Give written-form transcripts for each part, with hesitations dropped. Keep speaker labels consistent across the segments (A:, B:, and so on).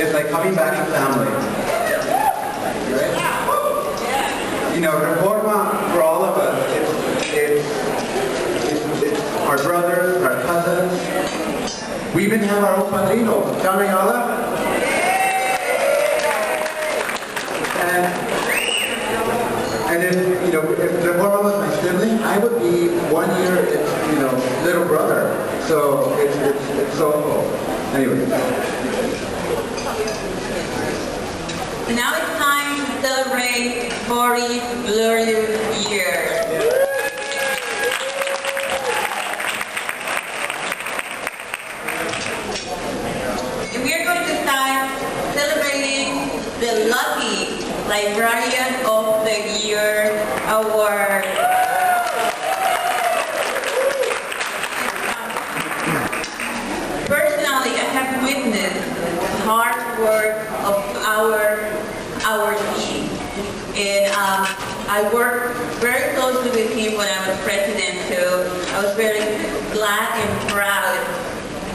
A: It's like coming back to family. Right? You know, Reforma, for all of us, it's our brothers, our cousins. We even have our own padrino, John Ayala. And if, you know, if Reforma was my sibling, I would be 1 year, you know, little brother. So it's so cool. Anyway.
B: Now it's time to celebrate 40 glorious years. And we are going to start celebrating the Lucky Librarian of the Year Award. Personally, I have witnessed the hard work of our team. And I worked very closely with him when I was president, so I was very glad and proud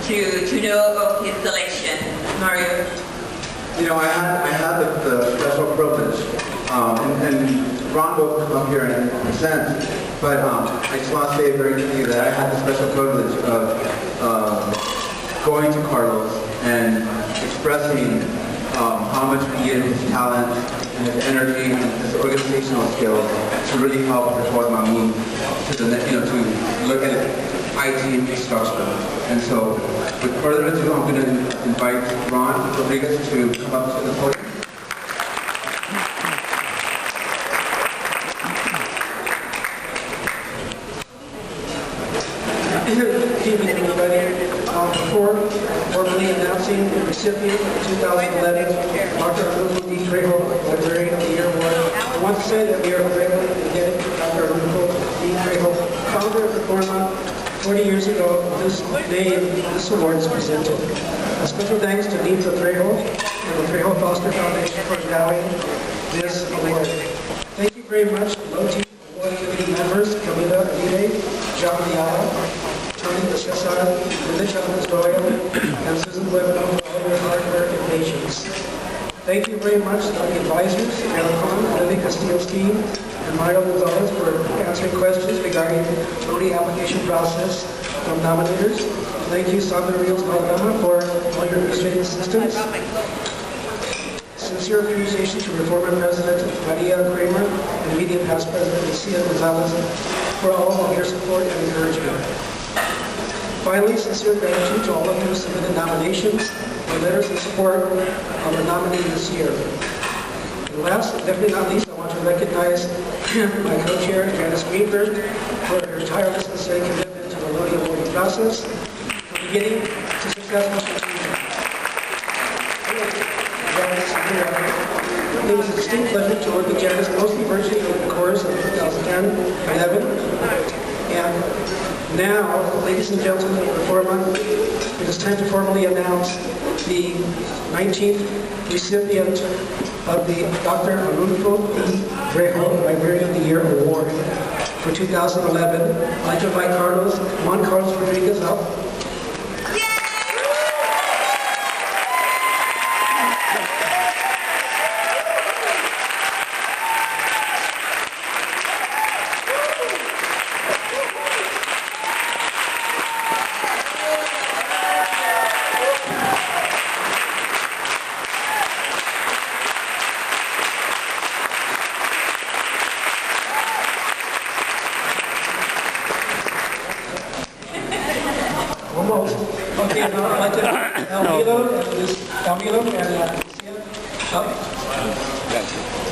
B: to know of his selection. Mario?
A: You know, I had the special privilege, and Ron will come up here in a sense, but I just want to say very clearly that I had the special privilege of going to Carlos and expressing how much we needed his talent and his energy and his organizational skills to really help Reforma move to the next, you know, to look at IT infrastructure. And so, with further ado, I'm going to invite Ron Rodriguez to come up to the podium.
C: Good evening, everybody. Before formally announcing the recipient of 2011 Dr. Arnulfo D. Trejo Librarian of the Year Award, I want to say that we are grateful to get it. Dr. Arnulfo D. Trejo, founder of Reforma, 40 years ago, this award is presented. A special thanks to Dean Trejo and the Trejo Foster Foundation for endowing this award. Thank you very much to LOTI Award Committee members, Camila Aguirre, John Ayala, Tony Cesar, Linda Chavez Doyle, and Susan Webber for all your hard work and patience. Thank you very much to the advisors, Alan, Lily Castillo-Stein, and Mario Gonzalez for answering questions regarding the LOTI application process from nominators. Thank you, Sandra Rios-Alabama, for all your administrative assistance. Sincere appreciation to Reforma President Maria Kramer and Media Past President Lucia Gonzalez for all of your support and encouragement. Finally, sincere gratitude to all of you who submitted nominations and letters of support of the nominee this year. And last, but definitely not least, I want to recognize my co-chair, Janice Greenberg, for her tireless and steady commitment to the LOTI awarding process, from beginning to successful conclusion. It was a distinct pleasure to work with Janice mostly virtually over the course of 2010-11. And now, ladies and gentlemen of Reforma, it is time to formally announce the 19th recipient of the Dr. Arnulfo D. Trejo Librarian of the Year Award for 2011. I'd like to invite Juan Carlos Rodriguez up. Almost. Okay, now I'd like to Almilo and Lucia up.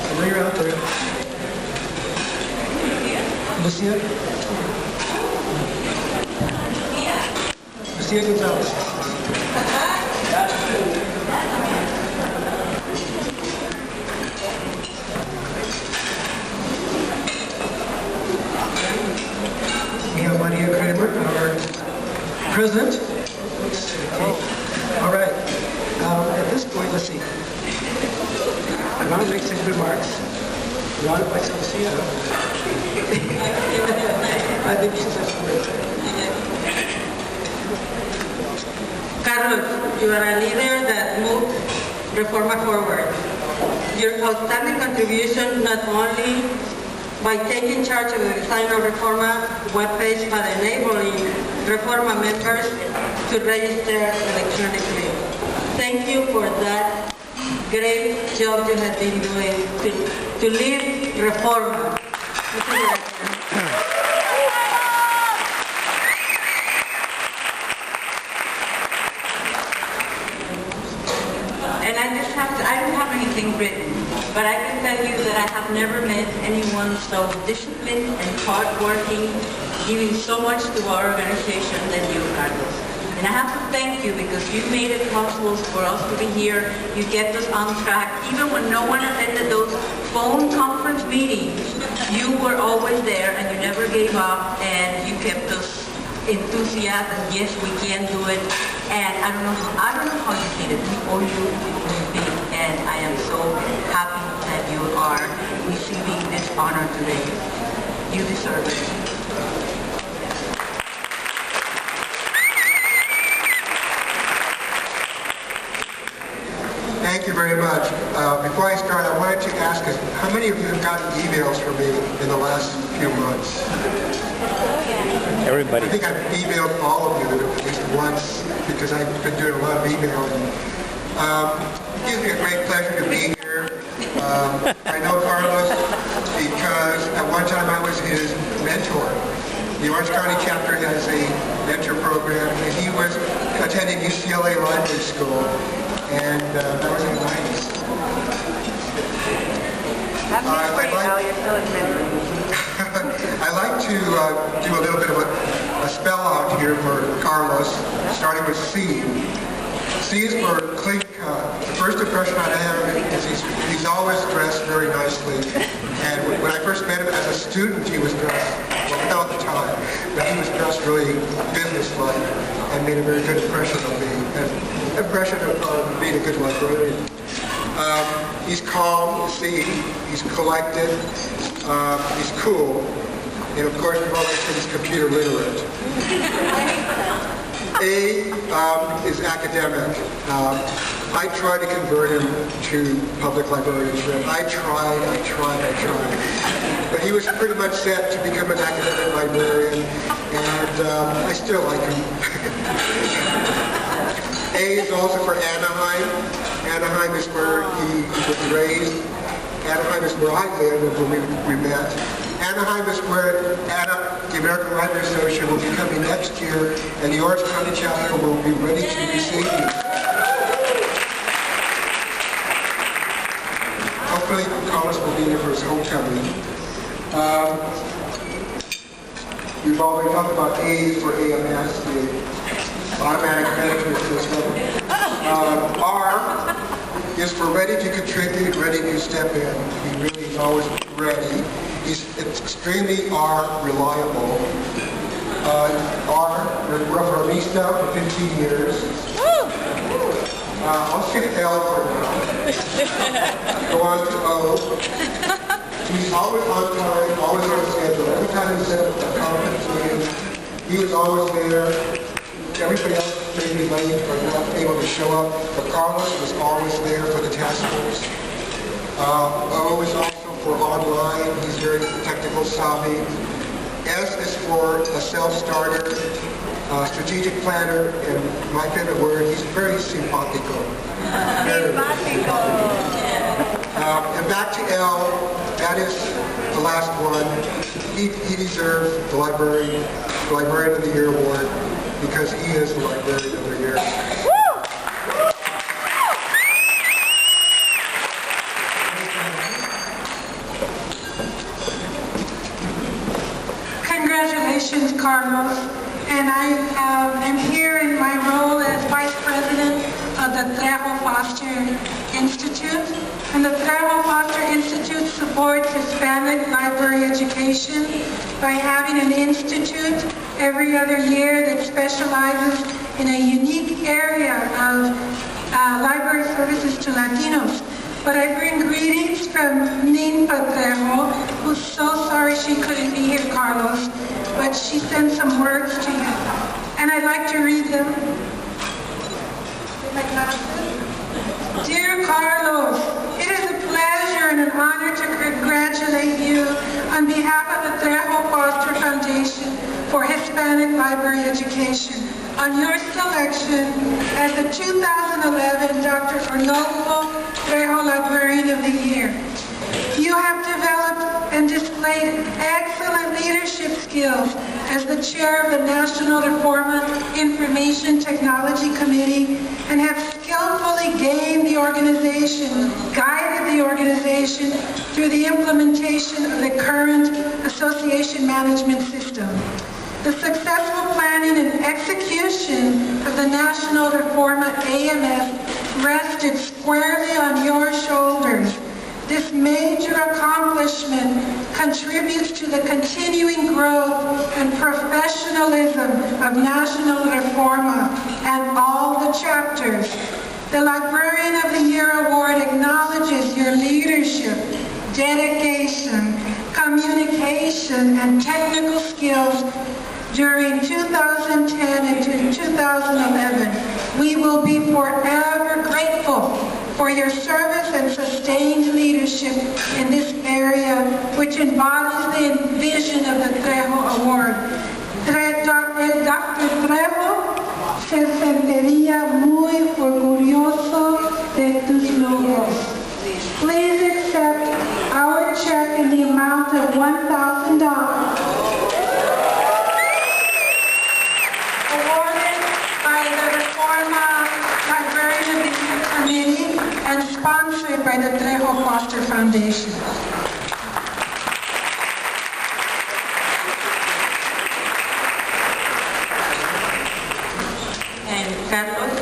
C: And then you're out there. Lucia? Lucia Gonzalez. We have Maria Kramer, our president. Okay. All right. At this point, let's see. I want to make some remarks. Ron, if I still see you. I think she's just great.
B: Carlos, you are a leader that moves
D: Reforma Forward. Your outstanding contribution not only by taking charge of the design of Reforma webpage, but enabling Reforma members to register electronically. Thank you for that great job you have been doing to lead Reforma.
B: And I don't have anything written, but I can tell you that I have never met anyone so disciplined and hardworking, giving so much to our organization than you, Carlos. And I have to thank you because you made it possible for us to be here. You kept us on track. Even when no one attended those phone conference meetings, you were always there and you never gave up and you kept us enthusiastic. Yes, we can do it. And I don't know how you did it. We owe you everything. And I am so happy that you are receiving this honor today. You deserve it.
E: Thank you very much. Before I start, I wanted to ask us, how many of you have gotten emails from me in the last few months?
F: Everybody.
E: I think I've emailed all of you at least once because I've been doing a lot of emailing. It gives me a great pleasure to be here. I know Carlos because at one time I was his mentor. The Orange County chapter has a mentor program, and he was attending UCLA Library School. And that was in the 90s. I'd like to do a little bit of a spell out here for Carlos, starting with C. C is for clean cut. The first impression I have is he's always dressed very nicely. And when I first met him as a student, he was dressed, well, without the time, but he was dressed really businesslike and made a very good impression of me. Of being a good librarian. He's calm, see, he's collected, he's cool, and of course we've always said he's computer literate. A is academic. I tried to convert him to public librarianship. I tried. But he was pretty much set to become an academic librarian, and I still like him. A is also for Anaheim. Anaheim is where he was raised. Anaheim is where I lived when we met. Anaheim is where the American Library Association will be coming next year, and the Orange County chapter will be ready to receive you. Hopefully, Carlos will be here for his homecoming. We've already talked about A for AMS, the automatic management system. R is for ready to contribute, ready to step in. He really is always ready. He's extremely reliable. Reformista for 15 years. I'll skip L for now. Go on to O. He's always on time, always on schedule. Every time he set up a conference meeting, he was always there. Everybody else was maybe late or not able to show up, but Carlos was always there for the task force. O is also for online. He's very technical savvy. S is for a self-starter, strategic planner, and my favorite word, he's very simpatico. And back to L, that is the last one. He deserves the Librarian of the Year award because he is the Librarian of the Year.
G: Congratulations, Carlos. And I am here in my role as Vice President of the Trejo Foster Institute. And the Trejo Foster Institute supports Hispanic library education by having an institute every other year that specializes in a unique area of library services to Latinos. But I bring greetings from Ninfa Trejo, who's so sorry she couldn't be here, Carlos, but she sent some words to you. And I'd like to read them. Dear Dear Carlos, it is a pleasure and an honor to congratulate you on behalf of the Trejo Foster Foundation for Hispanic Library Education on your selection as the 2011 Dr. Arnolfo Trejo Librarian of the Year. You have developed and displayed excellent leadership skills as the chair of the National Reforma Information Technology Committee and have skillfully guided the organization through the implementation of the current association management system. The successful planning and execution of the National Reforma AMS rested squarely on your shoulders. This major accomplishment contributes to the continuing growth and professionalism of National Reforma and all the chapters. The Librarian of the Year Award acknowledges your leadership, dedication, communication, and technical skills during 2010 and 2011. We will be forever grateful for your service and sustained leadership in this area, which embodies the vision of the Trejo Award. El Dr. Trejo se sentiría muy orgulloso de tus logros. Please accept our check in the amount of $1,000. And sponsored by the Trejo Foster Foundation.
D: And Carlos,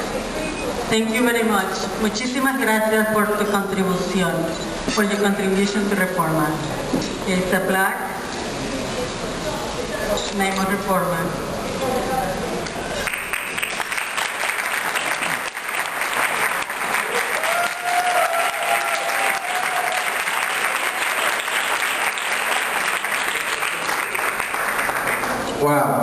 D: thank you very much. Muchísimas gracias por tu contribución, for your contribution to Reforma. It's a plaque, name of Reforma.
A: Wow.